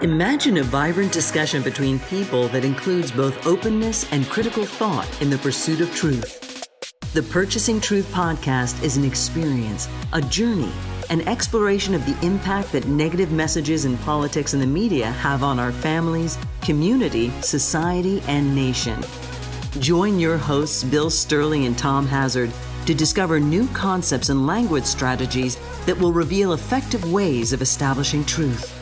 Imagine a vibrant discussion between people that includes both openness and critical thought in the pursuit of truth. The Purchasing Truth podcast is an experience, a journey, an exploration of the impact that negative messages in politics and the media have on our families, community, society, and nation. Join your hosts, Bill Stierle and Tom Hazard, to discover new concepts and language strategies that will reveal effective ways of establishing truth.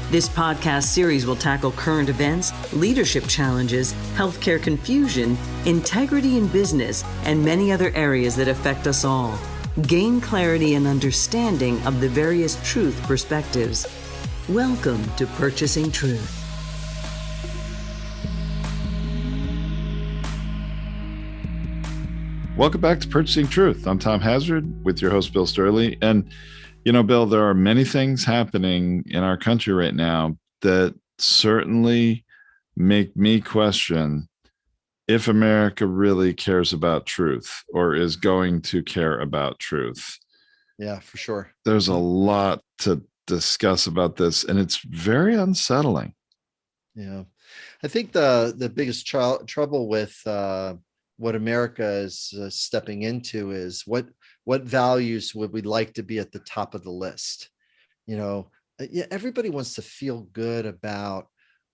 This podcast series will tackle current events, leadership challenges, healthcare confusion, integrity in business, and many other areas that affect us all. Gain clarity and understanding of the various truth perspectives. Welcome to Purchasing Truth. Welcome back to Purchasing Truth. I'm Tom Hazard with your host, Bill Stierle. And, you know, Bill, there are many things happening in our country right now that certainly make me question if America really cares about truth or is going to care about truth. Yeah, for sure. There's a lot to discuss about this, and it's very unsettling. Yeah. I think the biggest trouble with what America is stepping into is what values would we like to be at the top of the list? You know, yeah, everybody wants to feel good about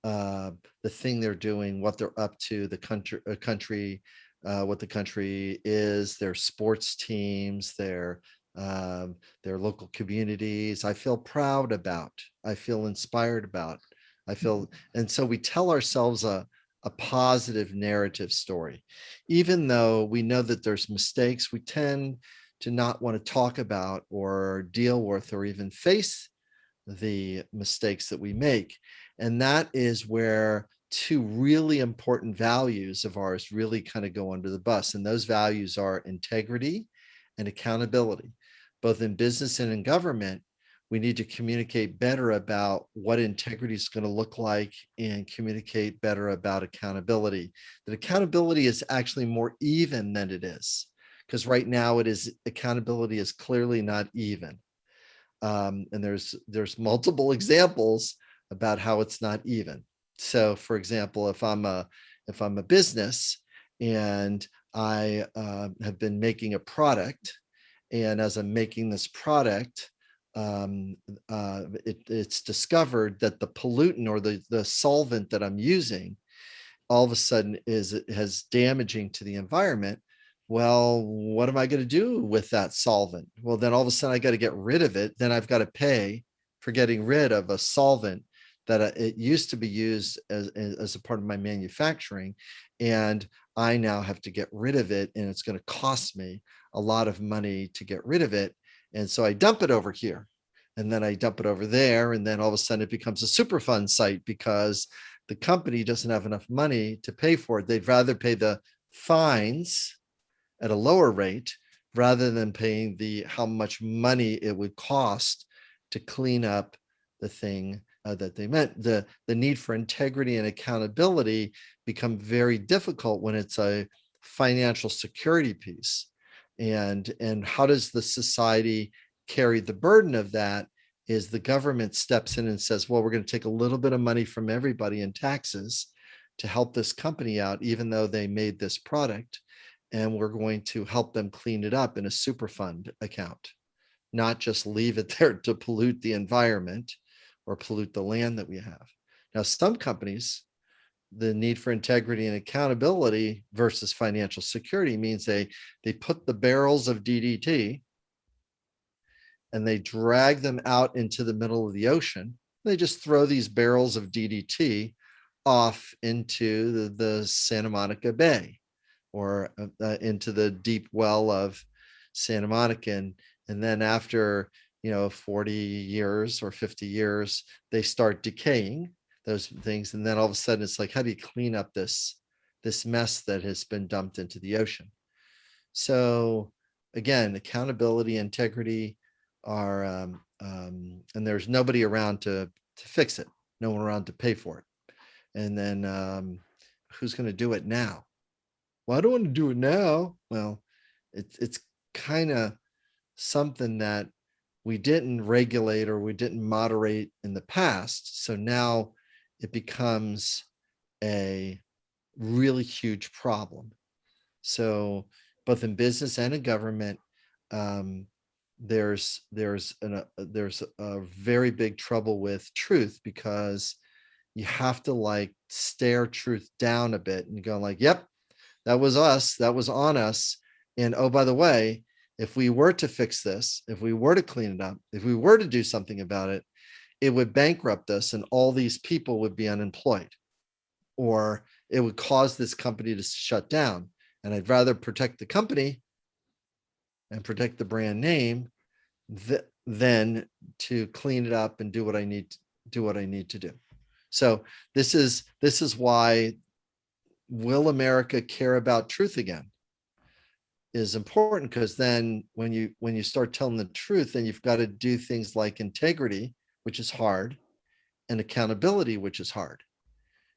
the thing they're doing, what they're up to, the country, what the country is, their sports teams, their local communities. I feel proud about. I feel inspired about. And so we tell ourselves a positive narrative story. Even though we know that there's mistakes, we tend to not want to talk about or deal with or even face the mistakes that we make. And that is where two really important values of ours really kind of go under the bus. And those values are integrity and accountability. Both in business and in government, we need to communicate better about what integrity is going to look like and communicate better about accountability. That accountability is actually more even than it is, because right now accountability is clearly not even. And there's multiple examples about how it's not even. So, for example, if I'm a business and I have been making a product, and as I'm making this product, it's discovered that the pollutant or the solvent that I'm using all of a sudden has damaging to the environment. Well, what am I going to do with that solvent? Well, then all of a sudden I got to get rid of it. Then I've got to pay for getting rid of a solvent that it used to be used as a part of my manufacturing. And I now have to get rid of it. And it's going to cost me a lot of money to get rid of it. And so I dump it over here and then I dump it over there. And then all of a sudden it becomes a Superfund site because the company doesn't have enough money to pay for it. They'd rather pay the fines at a lower rate rather than paying how much money it would cost to clean up the thing that they meant. The need for integrity and accountability become very difficult when it's a financial security piece. And how does the society carry the burden of that? Is the government steps in and says, well, we're going to take a little bit of money from everybody in taxes to help this company out, even though they made this product. And we're going to help them clean it up in a Superfund account, not just leave it there to pollute the environment or pollute the land that we have. Now, some companies, the need for integrity and accountability versus financial security means they put the barrels of DDT and they drag them out into the middle of the ocean. They just throw these barrels of DDT off into the Santa Monica Bay or into the deep well of Santa Monica. And then after 40 years or 50 years, they start decaying those things. And then all of a sudden it's like, how do you clean up this mess that has been dumped into the ocean? So again, accountability, integrity are, and there's nobody around to fix it. No one around to pay for it. And then who's going to do it now? Well, I don't want to do it now. Well, it's kind of something that we didn't regulate or we didn't moderate in the past. So now it becomes a really huge problem. So both in business and in government, there's a very big trouble with truth, because you have to like stare truth down a bit and go like, yep, that was us, that was on us. And oh, by the way, if we were to fix this, if we were to clean it up, if we were to do something about it, it would bankrupt us and all these people would be unemployed, or it would cause this company to shut down. And I'd rather protect the company and protect the brand name than to clean it up and do what I need to do. So this is why will America care about truth again is important, because then when you start telling the truth, then you've got to do things like integrity, which is hard, and accountability, which is hard.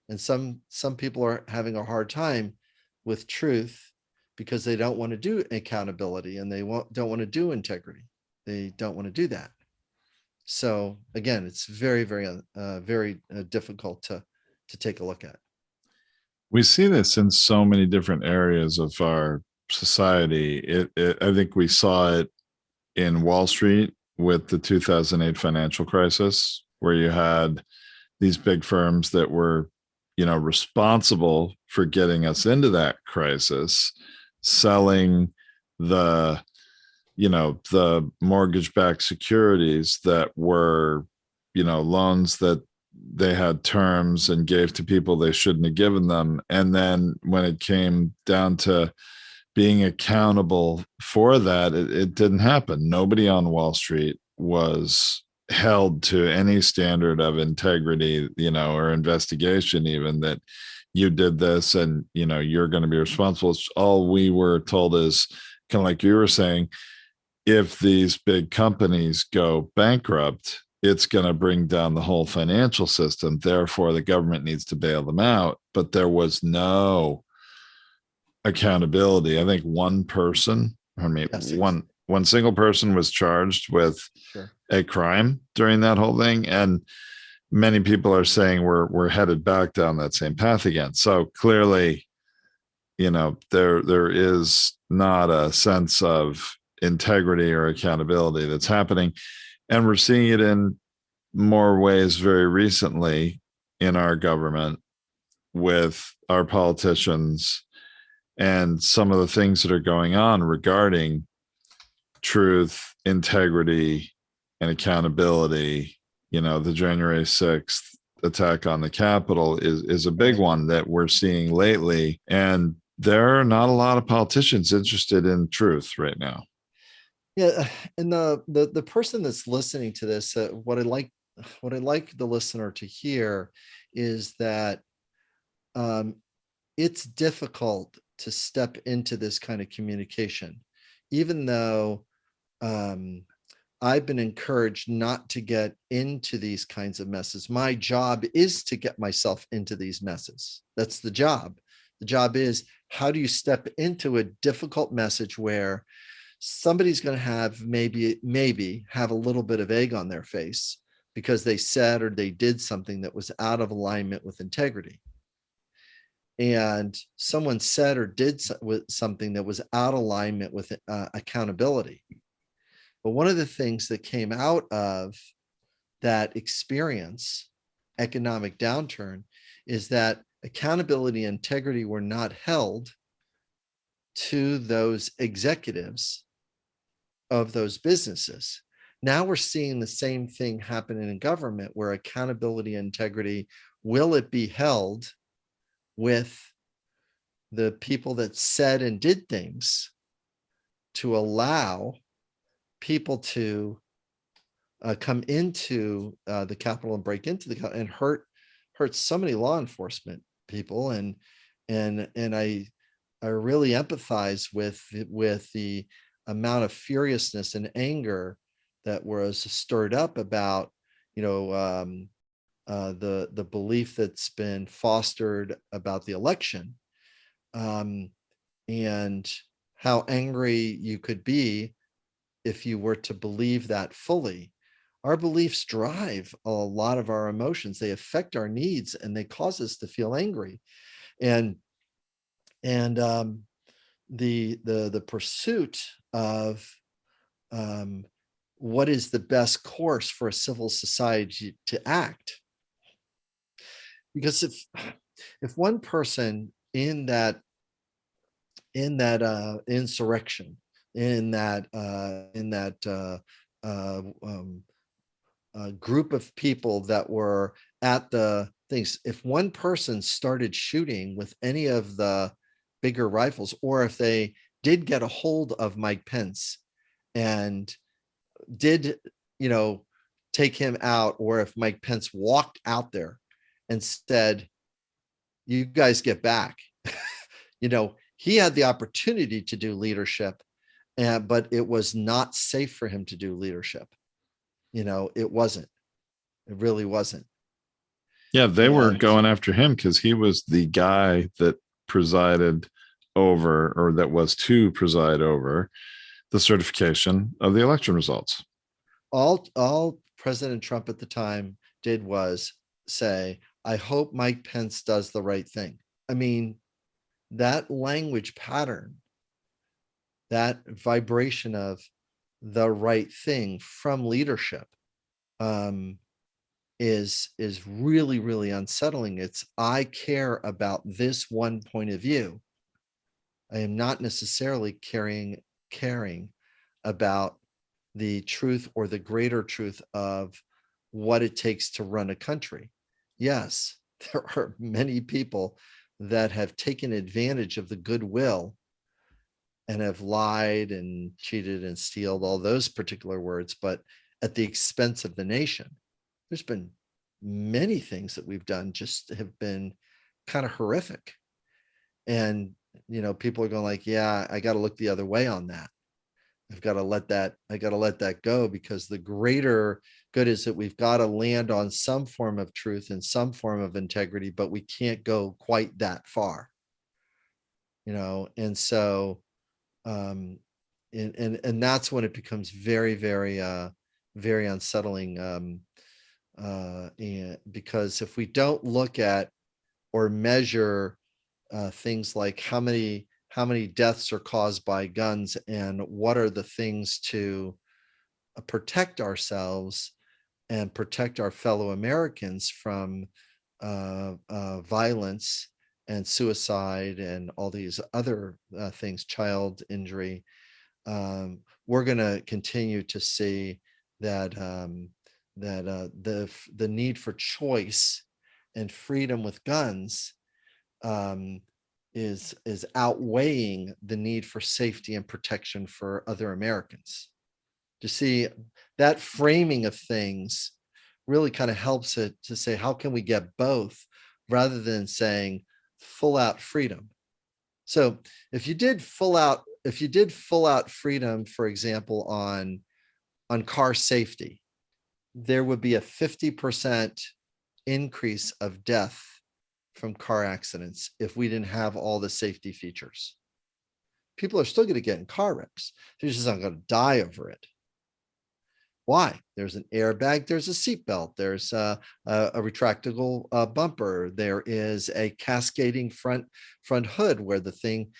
And some people are having a hard time with truth because they don't want to do accountability and they don't want to do integrity. They don't want to do that. So again, it's very, very, very difficult to take a look at. We see this in so many different areas of our society. I think we saw it in Wall Street with the 2008 financial crisis, where you had these big firms that were, responsible for getting us into that crisis, selling the mortgage-backed securities that were, loans that they had terms and gave to people they shouldn't have given them. And then when it came down to being accountable for that, it didn't happen. Nobody on Wall Street was held to any standard of integrity, or investigation, even that you did this and, you're going to be responsible. All we were told is kind of like you were saying, if these big companies go bankrupt, it's going to bring down the whole financial system. Therefore, the government needs to bail them out. But there was no accountability. I think one person, one single person was charged with a crime during that whole thing. And many people are saying we're headed back down that same path again. So clearly, there is not a sense of integrity or accountability that's happening. And we're seeing it in more ways very recently in our government with our politicians and some of the things that are going on regarding truth, integrity, and accountability. The January 6th attack on the Capitol is a big one that we're seeing lately. And there are not a lot of politicians interested in truth right now. Yeah, and the person that's listening to this, what I like the listener to hear is that it's difficult to step into this kind of communication, even though I've been encouraged not to get into these kinds of messes. My job is to get myself into these messes. That's the job. The job is, how do you step into a difficult message where somebody's going to have maybe have a little bit of egg on their face because they said or they did something that was out of alignment with integrity. And someone said or did something that was out of alignment with accountability. But one of the things that came out of that experience, economic downturn, is that accountability and integrity were not held to those executives of those businesses. Now we're seeing the same thing happening in government, where accountability and integrity, will it be held with the people that said and did things to allow people to come into the Capitol and break into the and hurt so many law enforcement people, and I really empathize with the amount of furiousness and anger that was stirred up about the belief that's been fostered about the election, and how angry you could be if you were to believe that fully, our beliefs drive a lot of our emotions. They affect our needs and they cause us to feel angry. And the pursuit of what is the best course for a civil society to act. Because if one person in that insurrection, in that group of people that were at the things, if one person started shooting with any of the bigger rifles, or if they did get a hold of Mike Pence and did, take him out, or if Mike Pence walked out there and said, you guys get back, he had the opportunity to do leadership, but it was not safe for him to do leadership. It wasn't. It really wasn't. Yeah, they were going after him because he was the guy that presided over, or that was to preside over, the certification of the election results. All President Trump at the time did was say, I hope Mike Pence does the right thing. I mean, that language pattern, that vibration of the right thing from leadership, is really, really unsettling. It's, I care about this one point of view. I am not necessarily caring about the truth or the greater truth of what it takes to run a country. Yes, there are many people that have taken advantage of the goodwill and have lied and cheated and stealed, all those particular words, but at the expense of the nation. There's been many things that we've done just have been kind of horrific. And, people are going like, yeah, I got to look the other way on that. I got to let that go, because the greater good is that we've got to land on some form of truth and some form of integrity, but we can't go quite that far, and so, and that's when it becomes very, very, very unsettling. And because if we don't look at or measure things like how many deaths are caused by guns, and what are the things to protect ourselves and protect our fellow Americans from violence and suicide and all these other things, child injury, we're going to continue to see that the need for choice and freedom with guns is outweighing the need for safety and protection for other Americans. To see that framing of things really kind of helps it to say, how can we get both, rather than saying full out freedom. So if you did full out freedom, for example, on car safety, there would be a 50% increase of death from car accidents if we didn't have all the safety features. People are still going to get in car wrecks. They're just not going to die over it. Why? There's an airbag, there's a seatbelt, there's a retractable bumper, there is a cascading front hood where the thing,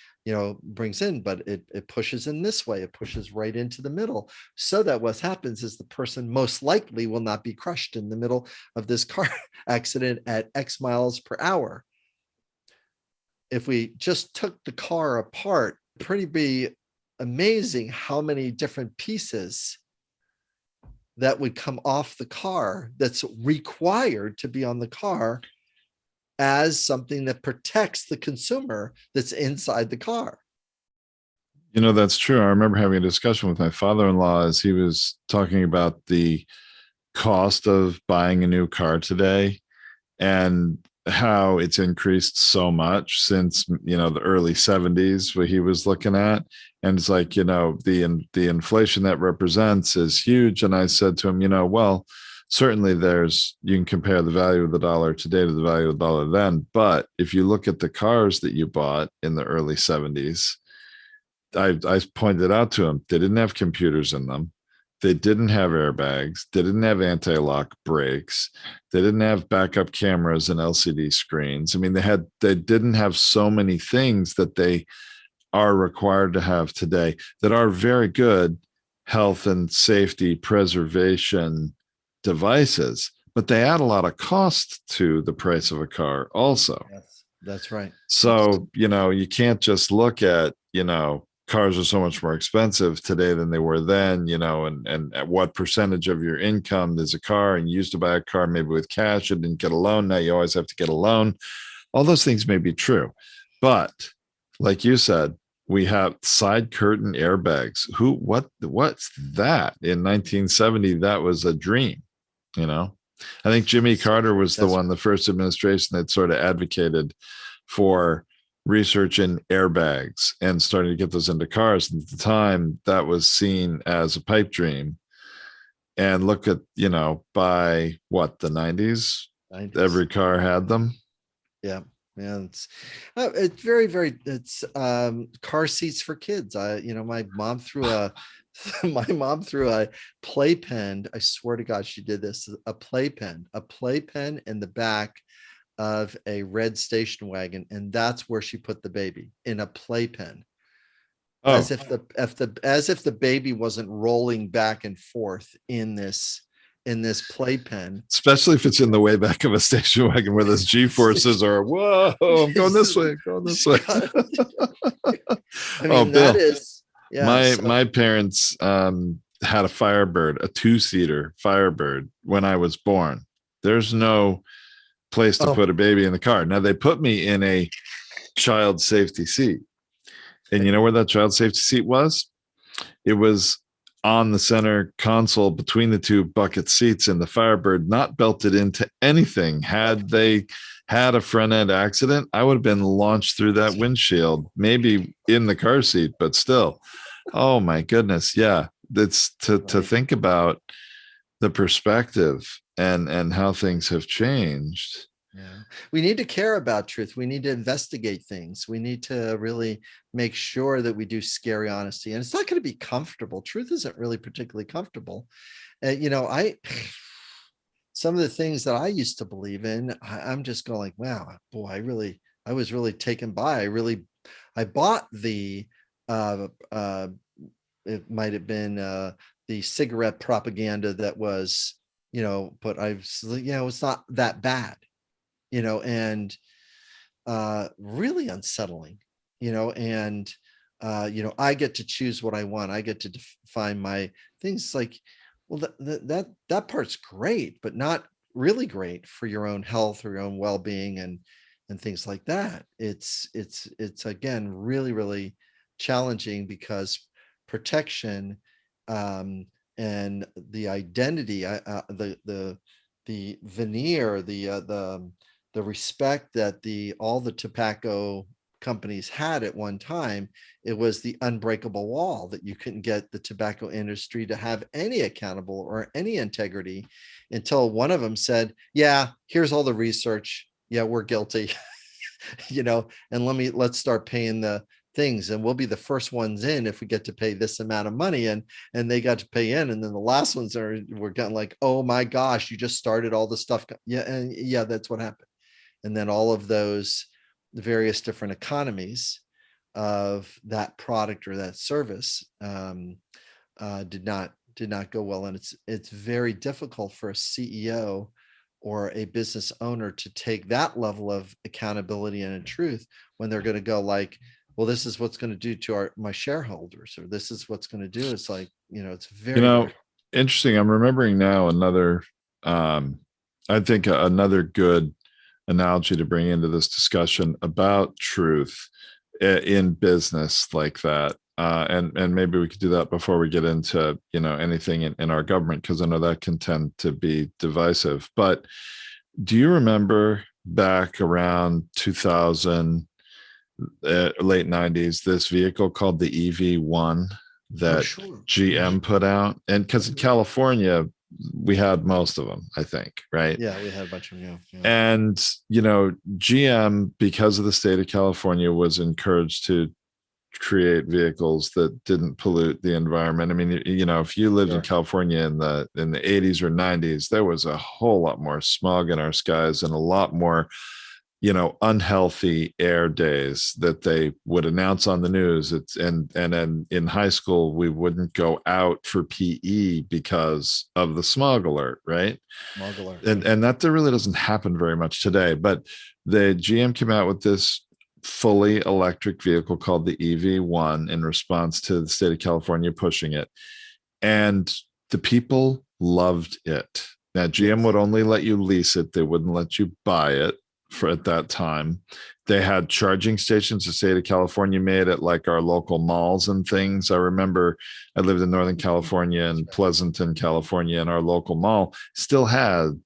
brings in, but it pushes in this way, it pushes right into the middle, so that what happens is the person most likely will not be crushed in the middle of this car accident at X miles per hour. If we just took the car apart, it'd be amazing how many different pieces that would come off the car that's required to be on the car as something that protects the consumer that's inside the car. That's true. I remember having a discussion with my father-in-law as he was talking about the cost of buying a new car today and how it's increased so much since, the early 70s, what he was looking at. And it's like, the inflation that represents is huge. And I said to him, well, certainly you can compare the value of the dollar today to the value of the dollar then. But if you look at the cars that you bought in the early 70s, I pointed out to him, they didn't have computers in them. They didn't have airbags. They didn't have anti-lock brakes. They didn't have backup cameras and LCD screens. I mean, they didn't have so many things that they are required to have today that are very good health and safety preservation devices, but they add a lot of cost to the price of a car also. Yes, that's right. So, you can't just look at, cars are so much more expensive today than they were then, and at what percentage of your income is a car, and you used to buy a car maybe with cash and didn't get a loan. Now you always have to get a loan. All those things may be true. But like you said, we have side curtain airbags. What's that? In 1970, that was a dream, I think Jimmy Carter was the first administration that sort of advocated for research in airbags and starting to get those into cars. And at the time, that was seen as a pipe dream. And look at, by the 90s, every car had them. Yeah. Yeah, it's very, very, it's car seats for kids. My mom threw a playpen. I swear to God, she did this. A playpen in the back of a red station wagon, and that's where she put the baby, in a playpen. Oh. As if the baby wasn't rolling back and forth in this playpen, especially if it's in the way back of a station wagon where those G-forces are, whoa, I'm going this way. I mean, Bill, that is, yeah. My parents had a Firebird, a 2-seater Firebird when I was born. There's no place to put a baby in the car. Now they put me in a child safety seat. And you know where that child safety seat was? It was on the center console between the two bucket seats in the Firebird, not belted into anything. Had they had a front end accident, I would have been launched through that windshield, maybe in the car seat, but still. Oh my goodness. Yeah. It's to think about the perspective and how things have changed. Yeah. We need to care about truth. We need to investigate things. We need to really make sure that we do scary honesty. And it's not going to be comfortable. Truth isn't really particularly comfortable. Some of the things that I used to believe in, I'm just going like, wow, boy, I was really taken by. I bought the, it might have been the cigarette propaganda that was, but it's not that bad. And really unsettling, and I get to choose what I want. I get to define my things. Like, well, that part's great, but not really great for your own health or your own well-being and things like that. It's again really, really challenging, because protection and the identity, the veneer, the respect that all the tobacco companies had at one time, it was the unbreakable wall that you couldn't get the tobacco industry to have any accountable or any integrity until one of them said, yeah, here's all the research. Yeah, we're guilty, and let's start paying the things, and we'll be the first ones in if we get to pay this amount of money. And they got to pay in, and then the last ones were getting like, oh my gosh, you just started all the stuff. Yeah, and yeah, that's what happened. And then all of those various different economies of that product or that service did not go well. And it's very difficult for a CEO or a business owner to take that level of accountability and truth when they're going to go like, well, this is what's going to do to my shareholders, or this is what's going to do. It's like, it's very interesting. I'm remembering now another, I think another good analogy to bring into this discussion about truth in business like that. And maybe we could do that before we get into, anything in our government, because I know that can tend to be divisive. But do you remember back around 2000, late 90s, this vehicle called the EV1 that GM put out? And because in California, we had most of them, I think, right? Yeah, we had a bunch of them. Yeah. And, GM, because of the state of California, was encouraged to create vehicles that didn't pollute the environment. I mean, if you lived in California in the 80s or 90s, there was a whole lot more smog in our skies and a lot more unhealthy air days that they would announce on the news. And in high school, we wouldn't go out for PE because of the smog alert, right? Smog alert. And that really doesn't happen very much today. But the GM came out with this fully electric vehicle called the EV1 in response to the state of California pushing it. And the people loved it. Now, GM would only let you lease it. They wouldn't let you buy it at that time. They had charging stations the state of California made at like our local malls and things. I remember I lived in Northern California and Pleasanton, California, and our local mall still had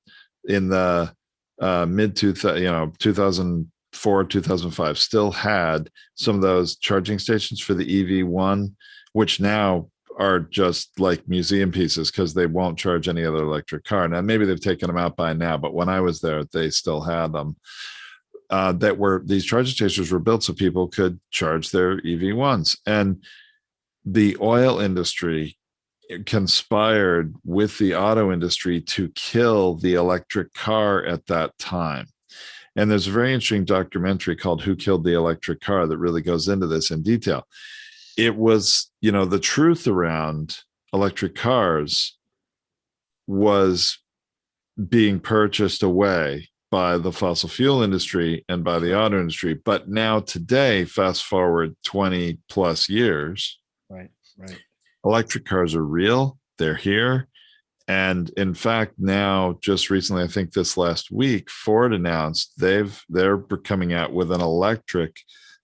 in the mid 2004, 2005, still had some of those charging stations for the EV1, which now are just like museum pieces because they won't charge any other electric car. Now, maybe they've taken them out by now, but when I was there, they still had them. These charging stations were built so people could charge their EV1s. And the oil industry conspired with the auto industry to kill the electric car at that time. And there's a very interesting documentary called Who Killed the Electric Car that really goes into this in detail. It was, the truth around electric cars was being purchased away by the fossil fuel industry and by the auto industry. But now today, fast forward 20 plus years, right. Electric cars are real. They're here. And in fact, now just recently, I think this last week, Ford announced they're coming out with an electric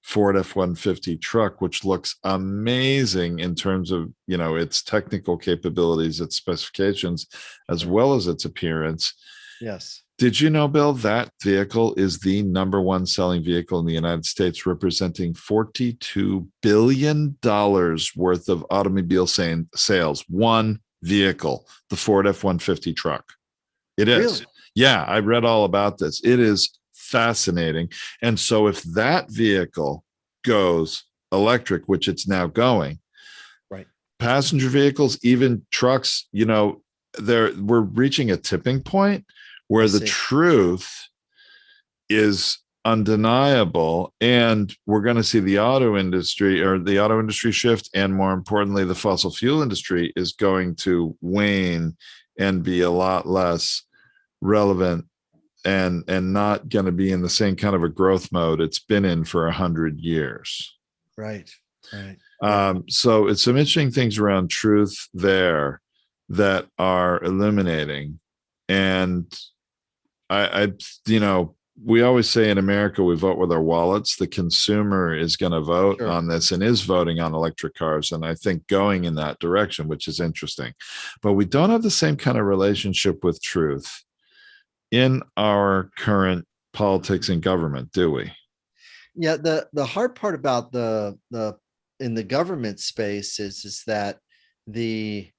Ford F-150 truck, which looks amazing in terms of, its technical capabilities, its specifications, as well as its appearance. Yes. Did you know, Bill, that vehicle is the number one selling vehicle in the United States, representing $42 billion worth of automobile sales? One vehicle, the Ford F-150 truck. It is. Really? Yeah, I read all about this. It is fascinating. And so if that vehicle goes electric, which it's now going, right, passenger vehicles, even trucks, we're reaching a tipping point where the truth is undeniable, and we're going to see the auto industry shift, and more importantly, the fossil fuel industry is going to wane and be a lot less relevant and not going to be in the same kind of a growth mode it's been in for 100 years. Right. So it's some interesting things around truth there that are illuminating. And we always say in America, we vote with our wallets. The consumer is going to vote on this and is voting on electric cars. And I think going in that direction, which is interesting. But we don't have the same kind of relationship with truth in our current politics and government, do we? Yeah. The hard part about the in the government space is that the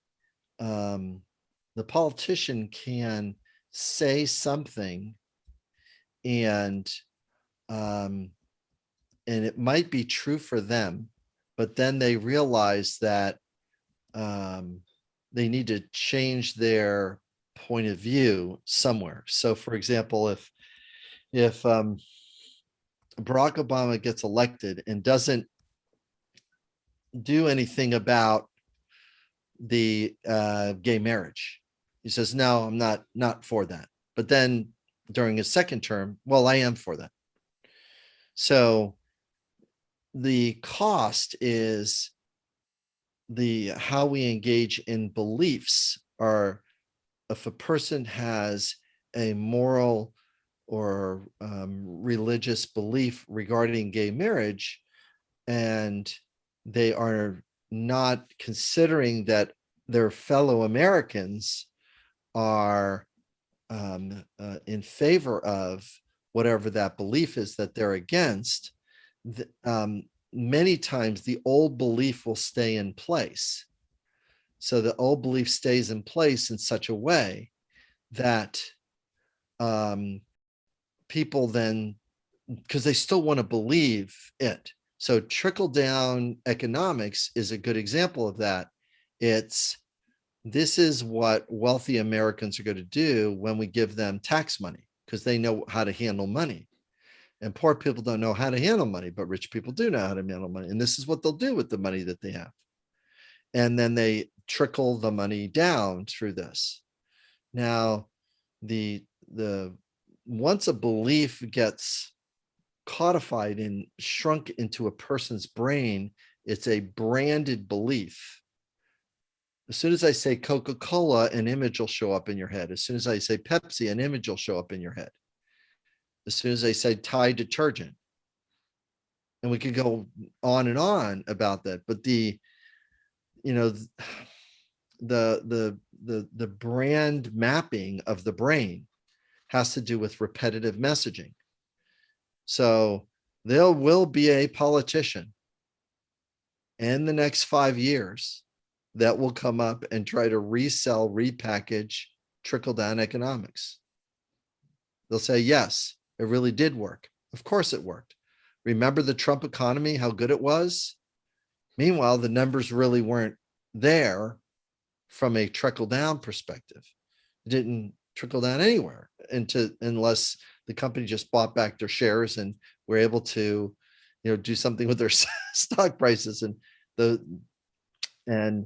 politician can say something and it might be true for them, but then they realize that they need to change their point of view somewhere. So for example, if Barack Obama gets elected and doesn't do anything about the gay marriage, he says, no, I'm not for that. But then during his second term, well, I am for that. So the cost is how we engage in beliefs are, if a person has a moral or religious belief regarding gay marriage, and they are not considering that their fellow Americans are in favor of whatever that belief is that they're against, many times the old belief will stay in place. So the old belief stays in place in such a way that people then, because they still want to believe it, So trickle down economics is a good example of that. This is what wealthy Americans are going to do when we give them tax money, because they know how to handle money. And poor people don't know how to handle money, but rich people do know how to handle money. And this is what they'll do with the money that they have. And then they trickle the money down through this. Now, the once a belief gets codified and shrunk into a person's brain, it's a branded belief. As soon as I say Coca-Cola, an image will show up in your head. As soon as I say Pepsi, an image will show up in your head. As soon as I say Tide detergent, and we could go on and on about that. But the brand mapping of the brain has to do with repetitive messaging. So there will be a politician in the next 5 years that will come up and try to resell, repackage, trickle down economics. They'll say, yes, it really did work. Of course it worked. Remember the Trump economy, how good it was? Meanwhile, the numbers really weren't there from a trickle down perspective. It didn't trickle down anywhere unless the company just bought back their shares and were able to, do something with their stock prices, and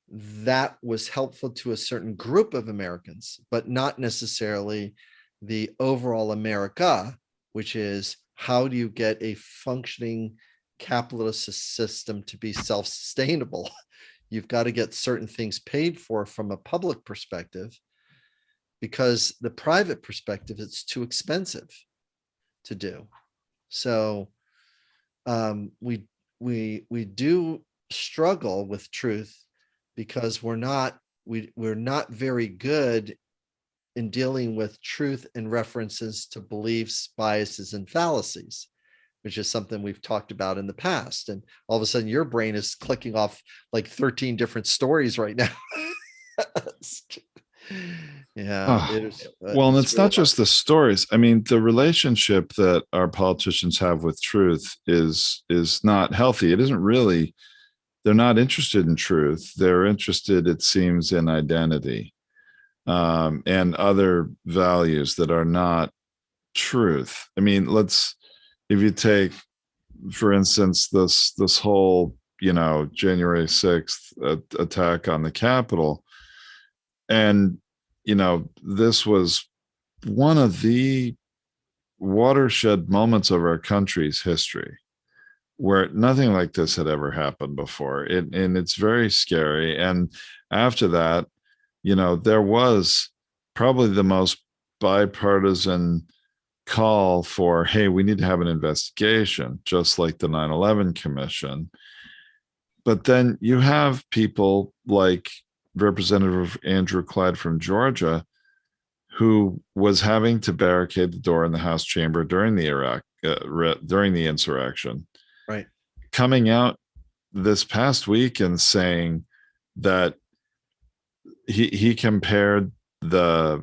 that was helpful to a certain group of Americans, but not necessarily the overall America, which is how do you get a functioning capitalist system to be self-sustainable? You've got to get certain things paid for from a public perspective, because the private perspective, it's too expensive to do. So we do struggle with truth because we're not very good in dealing with truth in references to beliefs, biases, and fallacies, which is something we've talked about in the past. And all of a sudden your brain is clicking off like 13 different stories right now. Yeah. Well, and it's not just the stories. I mean, the relationship that our politicians have with truth is not healthy. It isn't really, they're not interested in truth. They're interested, it seems, in identity, and other values that are not truth. I mean, if you take, for instance, this whole, January 6th attack on the Capitol, and, this was one of the watershed moments of our country's history where nothing like this had ever happened before. And it's very scary. And after that, there was probably the most bipartisan call for, hey, we need to have an investigation, just like the 9/11 Commission. But then you have people like Representative Andrew Clyde from Georgia, who was having to barricade the door in the House chamber during the insurrection, right, coming out this past week and saying that he compared the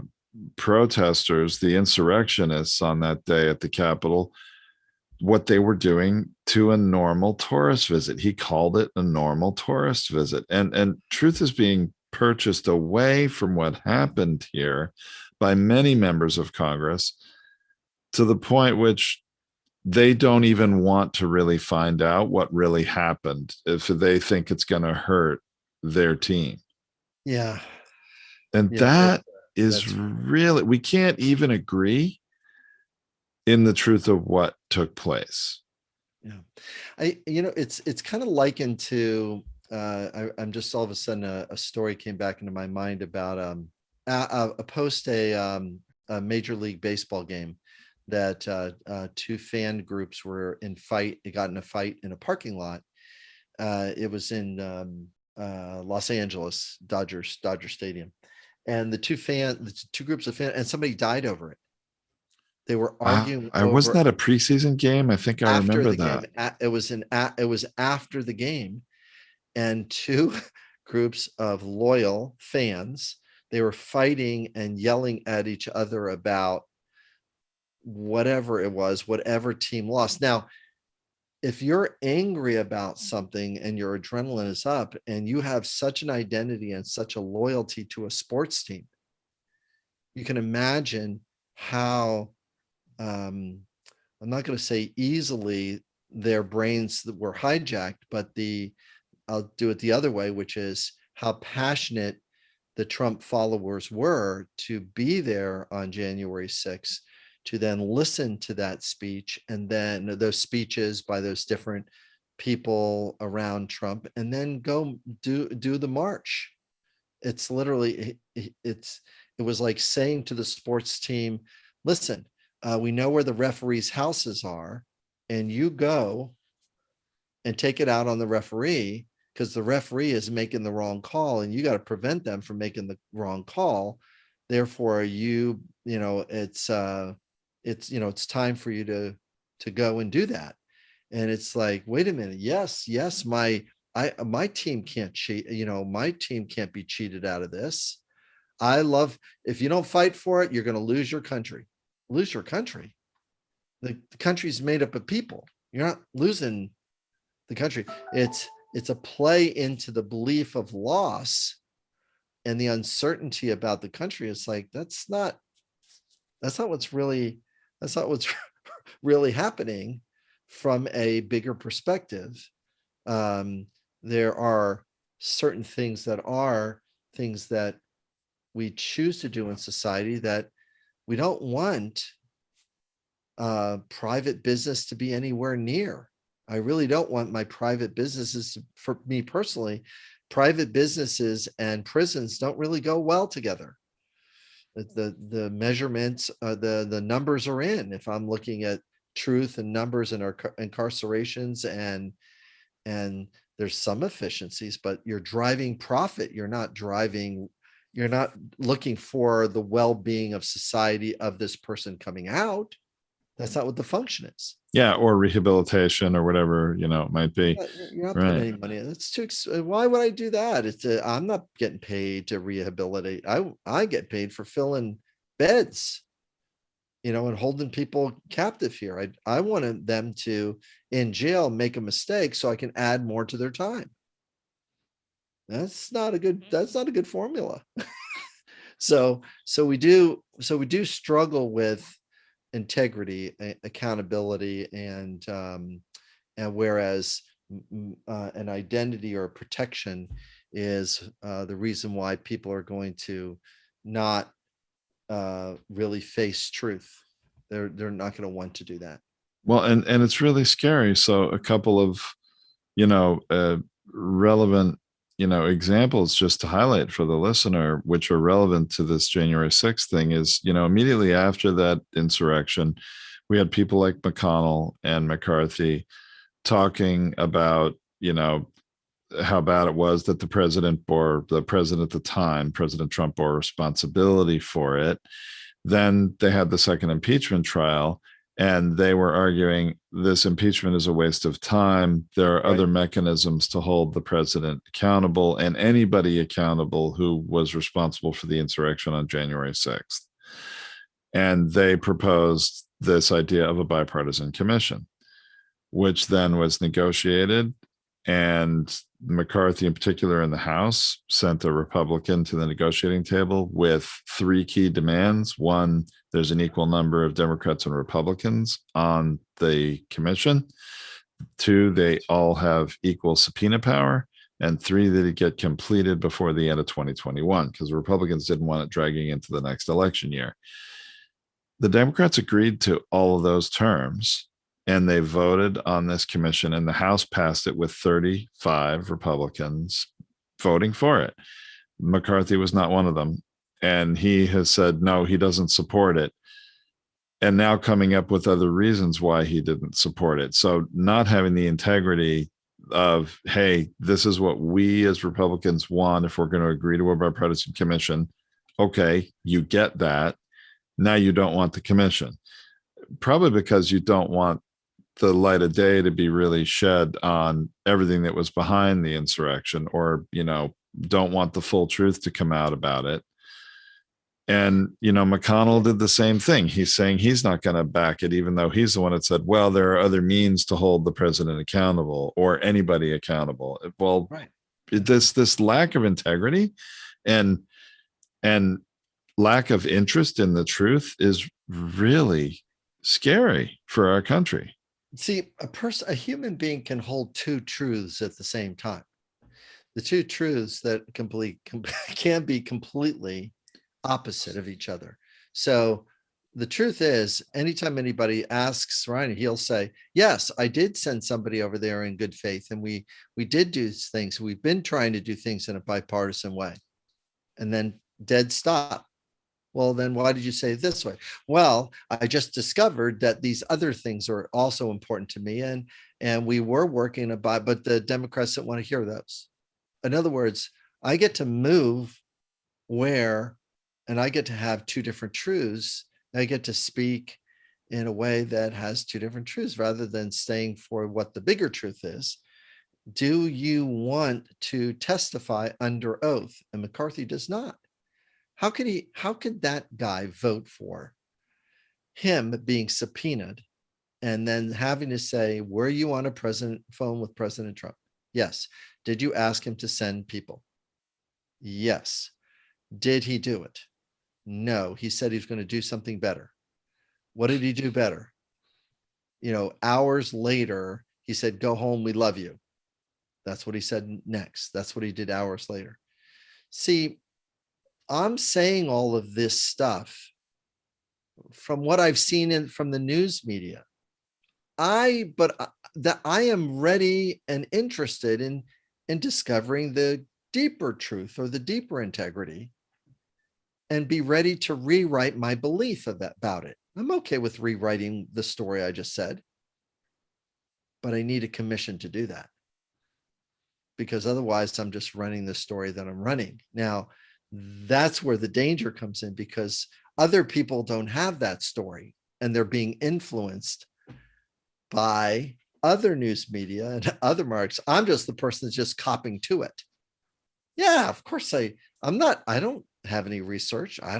protesters, the insurrectionists on that day at the Capitol, what they were doing to a normal tourist visit. He called it a normal tourist visit. And truth is being purchased away from what happened here by many members of Congress, to the point which they don't even want to really find out what really happened if they think it's going to hurt their team. Yeah. And that is really, we can't even agree in the truth of what took place. Yeah. It's kind of likened to, I'm just all of a sudden a story came back into my mind about a Major League Baseball game that two fan groups were they got in a fight in a parking lot. It was in Los Angeles, Dodger Stadium, and the two groups of fans, and somebody died over it. They were arguing. Wasn't that a preseason game? I think I remember that. It was after the game, and two groups of loyal fans, they were fighting and yelling at each other about whatever it was, whatever team lost. Now, if you're angry about something and your adrenaline is up and you have such an identity and such a loyalty to a sports team, you can imagine how, I'm not going to say easily their brains were hijacked, but I'll do it the other way, which is how passionate the Trump followers were to be there on January 6th, to then listen to that speech and then those speeches by those different people around Trump, and then go do the march. It's literally, it was like saying to the sports team, listen, we know where the referees' houses are, and you go and take it out on the referee, because the referee is making the wrong call and you got to prevent them from making the wrong call. Therefore, it's time for you to go and do that. And it's like, wait a minute. Yes, my team can't cheat. My team can't be cheated out of this. If you don't fight for it, you're going to lose your country. Lose your country. The country's made up of people. You're not losing the country. It's a play into the belief of loss and the uncertainty about the country. It's like, that's not what's really happening from a bigger perspective. There are certain things that we choose to do in society that we don't want private business to be anywhere near. I really don't want my private businesses, for me personally, private businesses and prisons don't really go well together. The measurements, the numbers are in. If I'm looking at truth and numbers and our incarcerations, and there's some efficiencies, but you're driving profit. You're not looking for the well-being of society of this person coming out. That's not what the function is. Yeah, or rehabilitation or whatever, it might be. You're not putting any money in. It's too. Why would I do that? I'm not getting paid to rehabilitate. I get paid for filling beds, and holding people captive here. I wanted them to, in jail, make a mistake so I can add more to their time. That's not a good formula. So we do struggle with integrity, accountability, and whereas an identity or protection is the reason why people are going to not really face truth. They're not going to want to do that. Well, and it's really scary. So a couple of relevant examples just to highlight for the listener, which are relevant to this January 6th thing, is, immediately after that insurrection, we had people like McConnell and McCarthy talking about, how bad it was that the president at the time, President Trump, bore responsibility for it. Then they had the second impeachment trial, and they were arguing this impeachment is a waste of time. There are other mechanisms to hold the president accountable and anybody accountable who was responsible for the insurrection on January 6th. And they proposed this idea of a bipartisan commission, which then was negotiated. And McCarthy, in particular in the House, sent a Republican to the negotiating table with three key demands. One, there's an equal number of Democrats and Republicans on the commission. Two, they all have equal subpoena power. And three, that it get completed before the end of 2021, because the Republicans didn't want it dragging into the next election year. The Democrats agreed to all of those terms, and they voted on this commission, and the House passed it with 35 Republicans voting for it. McCarthy was not one of them. And he has said, no, he doesn't support it. And now coming up with other reasons why he didn't support it. So not having the integrity of, hey, this is what we as Republicans want if we're going to agree to a bipartisan commission. Okay, you get that. Now you don't want the commission. Probably because you don't want the light of day to be really shed on everything that was behind the insurrection, or, don't want the full truth to come out about it. And, McConnell did the same thing. He's saying he's not going to back it, even though he's the one that said, well, there are other means to hold the president accountable or anybody accountable. Well, Right. this lack of integrity and and lack of interest in the truth is really scary for our country. See, a human being can hold two truths at the same time. The two truths that can be completely opposite of each other. So the truth is, anytime anybody asks Ryan, he'll say, yes, I did send somebody over there in good faith. And we did do things. We've been trying to do things in a bipartisan way. And then dead stop. Well, then why did you say it this way? Well, I just discovered that these other things are also important to me. And we were working about, but the Democrats don't want to hear those. In other words, I get to move where, and I get to have two different truths. I get to speak in a way that has two different truths rather than staying for what the bigger truth is. Do you want to testify under oath? And McCarthy does not. How could that guy vote for him being subpoenaed and then having to say, were you on a phone with President Trump? Yes. Did you ask him to send people? Yes. Did he do it? No. He said he's going to do something better. What did he do better? Hours later, he said, go home. We love you. That's what he said next. That's what he did hours later. See, I'm saying all of this stuff from what I've seen from the news media. That I am ready and interested in discovering the deeper truth or the deeper integrity and be ready to rewrite my belief about it. I'm okay with rewriting the story I just said, but I need a commission to do that because otherwise I'm just running the story that I'm running. Now, that's where the danger comes in because other people don't have that story and they're being influenced by other news media and other marks. I'm just the person that's just copying to it. Yeah, of course I don't have any research. I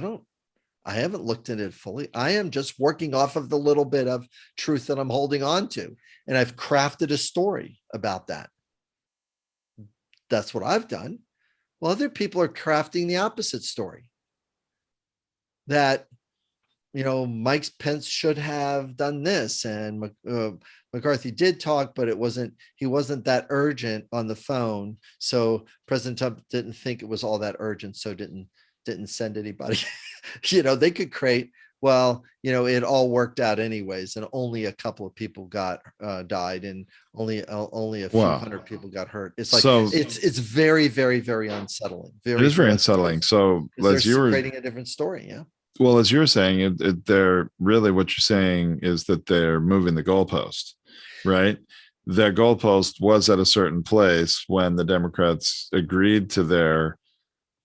haven't looked at it fully. I am just working off of the little bit of truth that I'm holding on to. And I've crafted a story about that. That's what I've done. Well, other people are crafting the opposite story that, Mike Pence should have done this. And McCarthy did talk, but he wasn't that urgent on the phone. So President Trump didn't think it was all that urgent. So didn't send anybody, they could create, it all worked out anyways. And only a couple of people died and only a few hundred people got hurt. It's like, it's very, very, very unsettling. It is very unsettling. So as you were creating a different story. Yeah. Well, as you're saying, they're really what you're saying is that they're moving the goalpost, right? Their goalpost was at a certain place when the Democrats agreed to their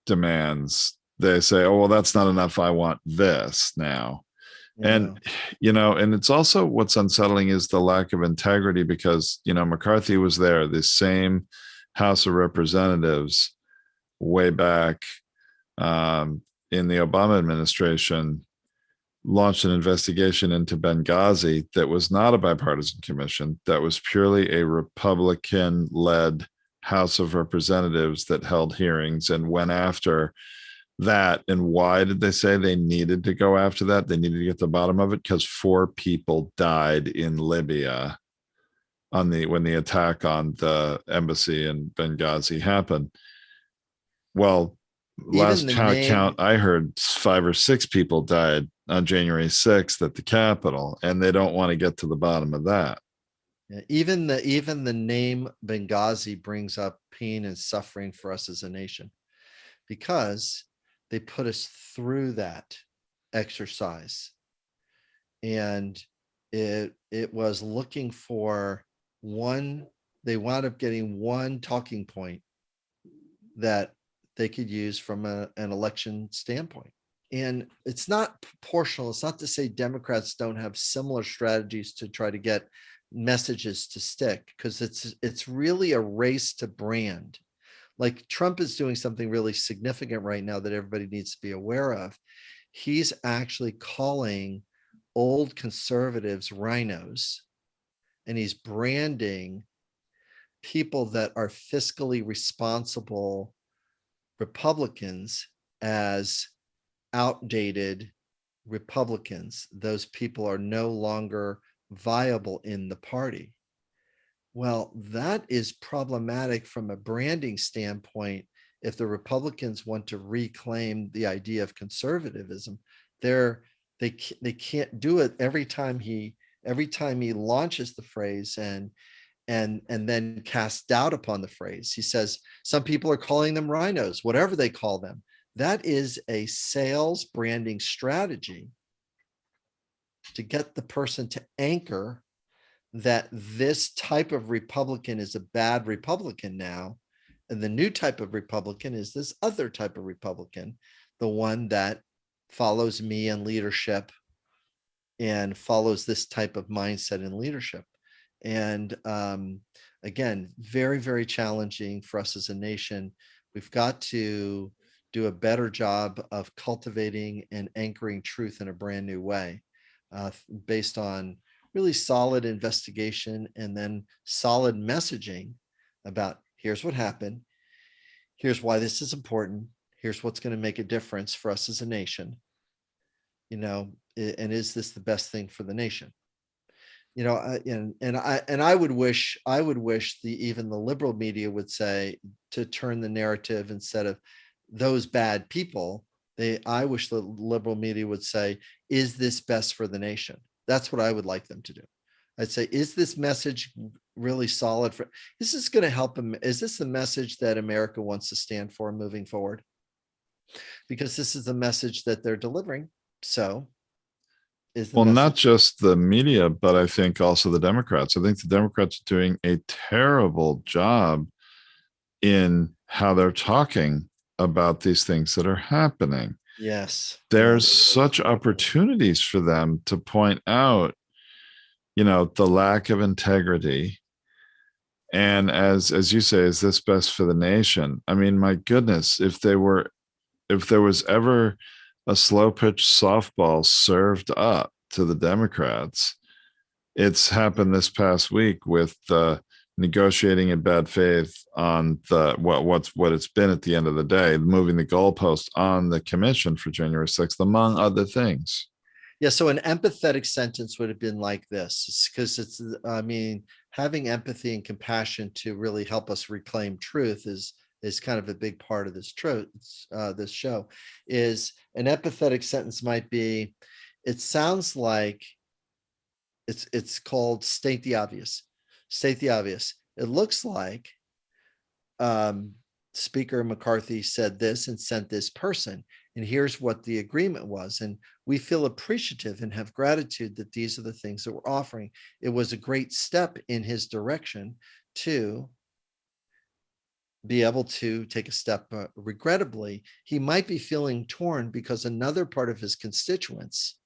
demands. They say, oh, well, that's not enough. I want this now. Yeah. And, and it's also what's unsettling is the lack of integrity because, McCarthy was there, the same House of Representatives way back in the Obama administration launched an investigation into Benghazi that was not a bipartisan commission, that was purely a Republican-led House of Representatives that held hearings and went after that. And why did they say they needed to go after that? They needed to get to the bottom of it because 4 people died in Libya when the attack on the embassy in Benghazi happened. Well, last count I heard 5 or 6 people died on January 6th at the Capitol, and they don't want to get to the bottom of that. Yeah, even the name Benghazi brings up pain and suffering for us as a nation because they put us through that exercise, and it was looking for one. They wound up getting one talking point that they could use from an election standpoint. And it's not proportional. It's not to say Democrats don't have similar strategies to try to get messages to stick, because it's really a race to brand. like Trump is doing something really significant right now that everybody needs to be aware of. He's actually calling old conservatives rhinos, and he's branding people that are fiscally responsible Republicans as outdated Republicans. Those people are no longer viable in the party. Well, that is problematic from a branding standpoint. If the Republicans want to reclaim the idea of conservatism, they can't do it every time he launches the phrase and then casts doubt upon the phrase. He says some people are calling them rhinos, whatever they call them. That is a sales branding strategy to get the person to anchor that this type of Republican is a bad Republican now, and the new type of Republican is this other type of Republican, the one that follows me in leadership and follows this type of mindset in leadership. And again, very, very challenging for us as a nation. We've got to do a better job of cultivating and anchoring truth in a brand new way, based on really solid investigation and then solid messaging about here's what happened, here's why this is important, here's what's going to make a difference for us as a nation, and is this the best thing for the nation? I would wish even the liberal media would say, to turn the narrative, instead of those bad people, I wish the liberal media would say, is this best for the nation? That's what I would like them to do. I'd say, is this message really solid is this going to help them? Is this the message that America wants to stand for moving forward? Because this is the message that they're delivering. So well, not just the media, but I think also the Democrats. I think the Democrats are doing a terrible job in how they're talking about these things that are happening. Yes. There's such opportunities for them to point out, the lack of integrity. And as you say, is this best for the nation? I mean, my goodness, if there was ever a slow pitch softball served up to the Democrats, it's happened this past week with negotiating in bad faith on what it's been at the end of the day, moving the goalpost on the commission for January 6th, among other things. Yeah. So an empathetic sentence would have been like this, because having empathy and compassion to really help us reclaim truth is kind of a big part of this this show. Is an empathetic sentence might be, it sounds like it's called state the obvious. State the obvious. It looks like Speaker McCarthy said this and sent this person, and here's what the agreement was. And we feel appreciative and have gratitude that these are the things that we're offering. It was a great step in his direction to be able to take a step. Regrettably, he might be feeling torn because another part of his constituents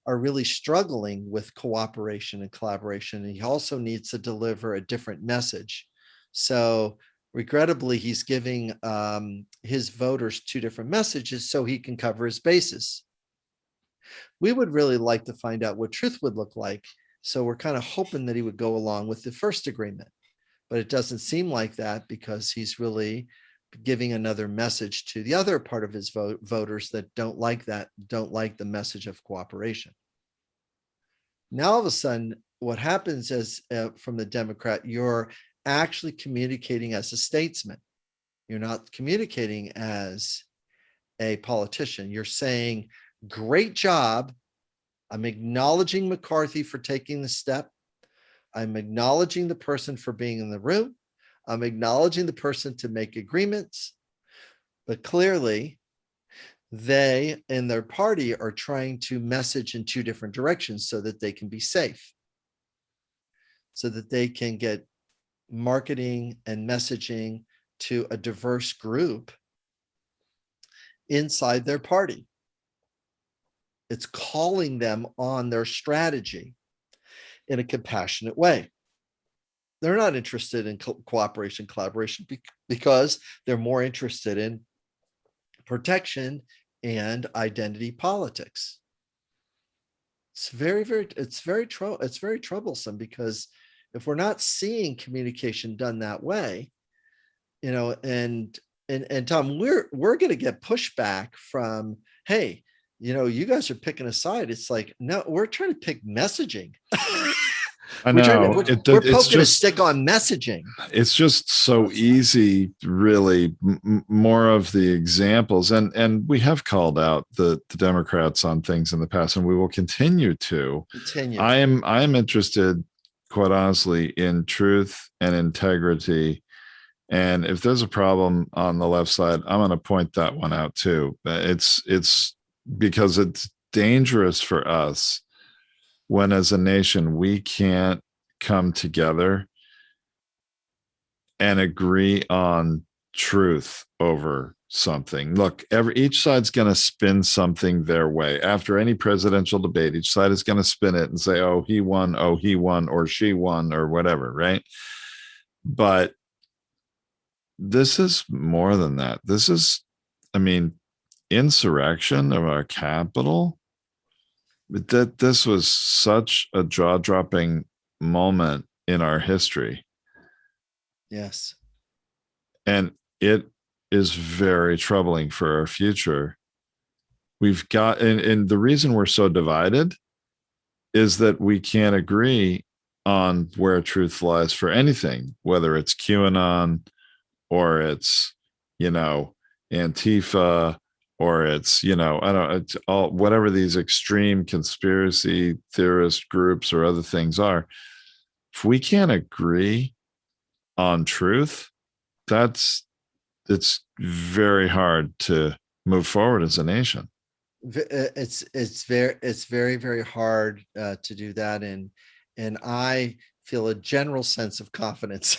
are really struggling with cooperation and collaboration. And he also needs to deliver a different message. So regrettably, he's giving his voters two different messages so he can cover his bases. We would really like to find out what truth would look like. So we're kind of hoping that he would go along with the first agreement, but it doesn't seem like that, because he's really giving another message to the other part of his voters that don't like the message of cooperation. Now, all of a sudden, what happens is from the Democrat, you're actually communicating as a statesman. You're not communicating as a politician. You're saying, great job. I'm acknowledging McCarthy for taking the step. I'm acknowledging the person for being in the room. I'm acknowledging the person to make agreements. But clearly, they and their party are trying to message in two different directions so that they can be safe, so that they can get marketing and messaging to a diverse group inside their party. It's calling them on their strategy in a compassionate way. They're not interested in cooperation, collaboration, because they're more interested in protection and identity politics. It's very troublesome, because if we're not seeing communication done that way, and Tom, we're going to get pushback from, hey, you guys are picking a side. It's like, no, we're trying to pick messaging. I know we're poking a stick on messaging. It's just so easy, really. More of the examples, and we have called out the Democrats on things in the past, and we will continue to. I am interested, quite honestly, in truth and integrity. And if there's a problem on the left side, I'm going to point that one out too. It's because it's dangerous for us when, as a nation, we can't come together and agree on truth over something. Look, each side's going to spin something their way. After any presidential debate, each side is going to spin it and say, oh, he won, or she won, or whatever, right? But this is more than that. This is, insurrection of our capital. That this was such a jaw-dropping moment in our history. Yes. And it is very troubling for our future. We've got, and the reason we're so divided is that we can't agree on where truth lies for anything, whether it's QAnon or it's, Antifa, or it's, it's all, whatever these extreme conspiracy theorist groups or other things are. If we can't agree on truth, it's very hard to move forward as a nation. It's very, very hard to do that. And I feel a general sense of confidence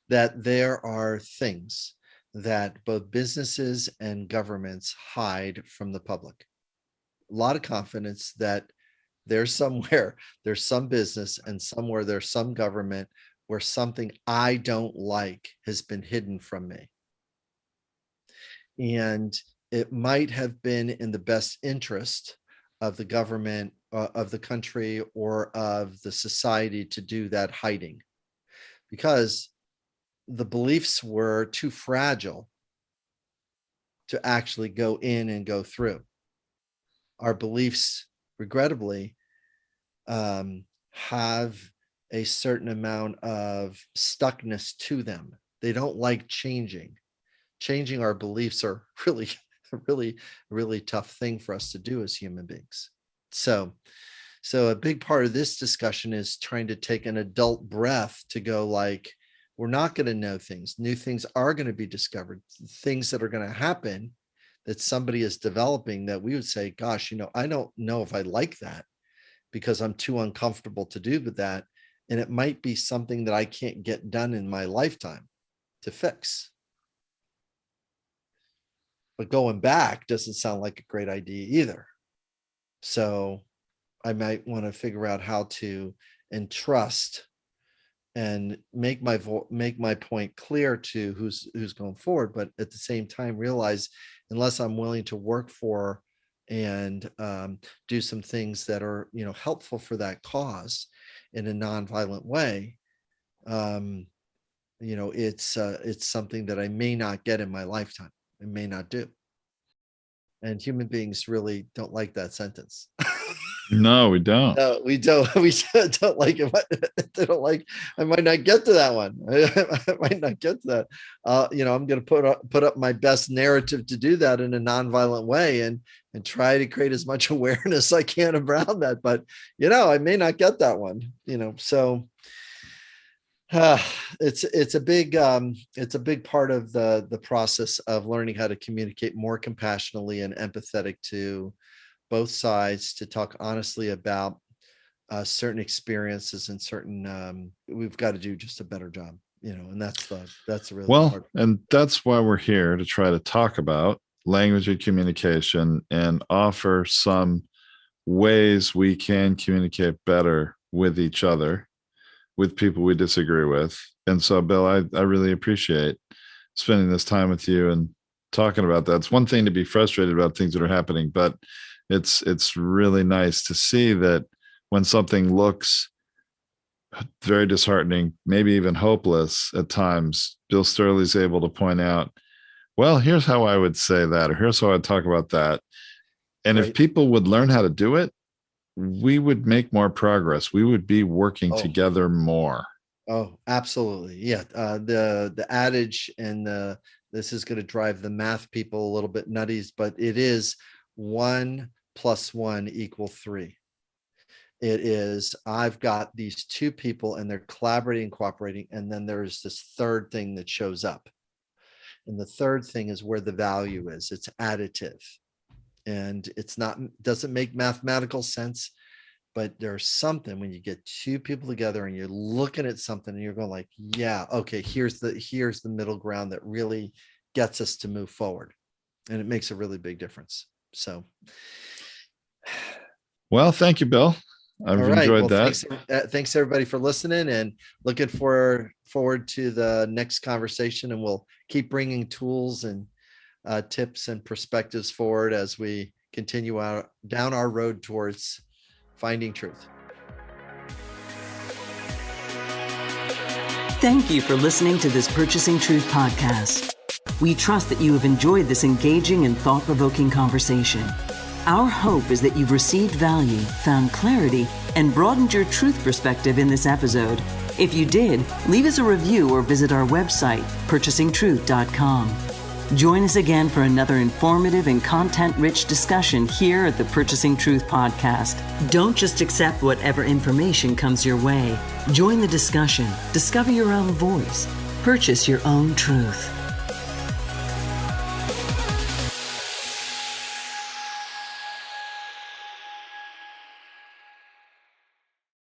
that there are things that both businesses and governments hide from the public. A lot of confidence that there's some business, and somewhere there's some government where something I don't like has been hidden from me. And it might have been in the best interest of the government, of the country, or of the society to do that hiding, because the beliefs were too fragile to actually go in and go through. Our beliefs, regrettably, have a certain amount of stuckness to them. They don't like changing. Changing our beliefs are really tough thing for us to do as human beings. So a big part of this discussion is trying to take an adult breath to go, like, we're not going to know things. New things are going to be discovered, things that are going to happen that somebody is developing that we would say, gosh, I don't know if I like that, because I'm too uncomfortable to do with that. And it might be something that I can't get done in my lifetime to fix. But going back doesn't sound like a great idea either. So I might want to figure out how to entrust and make my point clear to who's going forward, but at the same time realize, unless I'm willing to work for and do some things that are helpful for that cause in a nonviolent way, it's something that I may not get in my lifetime. I may not do. And human beings really don't like that sentence. No, we don't. No, we don't. We don't like it. They don't like. I might not get to that one. I might not get to that. I'm going to put up my best narrative to do that in a nonviolent way, and try to create as much awareness I can around that. But I may not get that one. So it's a big part of the process of learning how to communicate more compassionately and empathetic to both sides, to talk honestly about certain experiences and certain we've got to do just a better job, and that's really hard. And that's why we're here, to try to talk about language and communication and offer some ways we can communicate better with each other. with people we disagree with. And so, Bill, I really appreciate spending this time with you and talking about that. It's one thing to be frustrated about things that are happening, but it's really nice to see that when something looks very disheartening, maybe even hopeless at times, Bill Stierle's able to point out, well, here's how I would say that, or here's how I'd talk about that. And if people would learn how to do it, we would make more progress. We would be working together more. Oh, absolutely. Yeah. The adage and this is going to drive the math people a little bit nutties, but it is 1 + 1 = 3. It is, I've got these two people and they're collaborating and cooperating. And then there's this third thing that shows up. And the third thing is where the value is. It's additive. And doesn't make mathematical sense, but there's something when you get two people together and you're looking at something and you're going like, yeah, okay, here's the middle ground that really gets us to move forward. And it makes a really big difference. So. Well, thank you, Bill. I've enjoyed that. Thanks everybody for listening, and looking forward to the next conversation. And we'll keep bringing tools and tips and perspectives forward as we continue down our road towards finding truth. Thank you for listening to this Purchasing Truth podcast. We trust that you have enjoyed this engaging and thought-provoking conversation. Our hope is that you've received value, found clarity, and broadened your truth perspective in this episode. If you did, leave us a review or visit our website, purchasingtruth.com. Join us again for another informative and content-rich discussion here at the Purchasing Truth podcast. Don't just accept whatever information comes your way. Join the discussion. Discover your own voice. Purchase your own truth.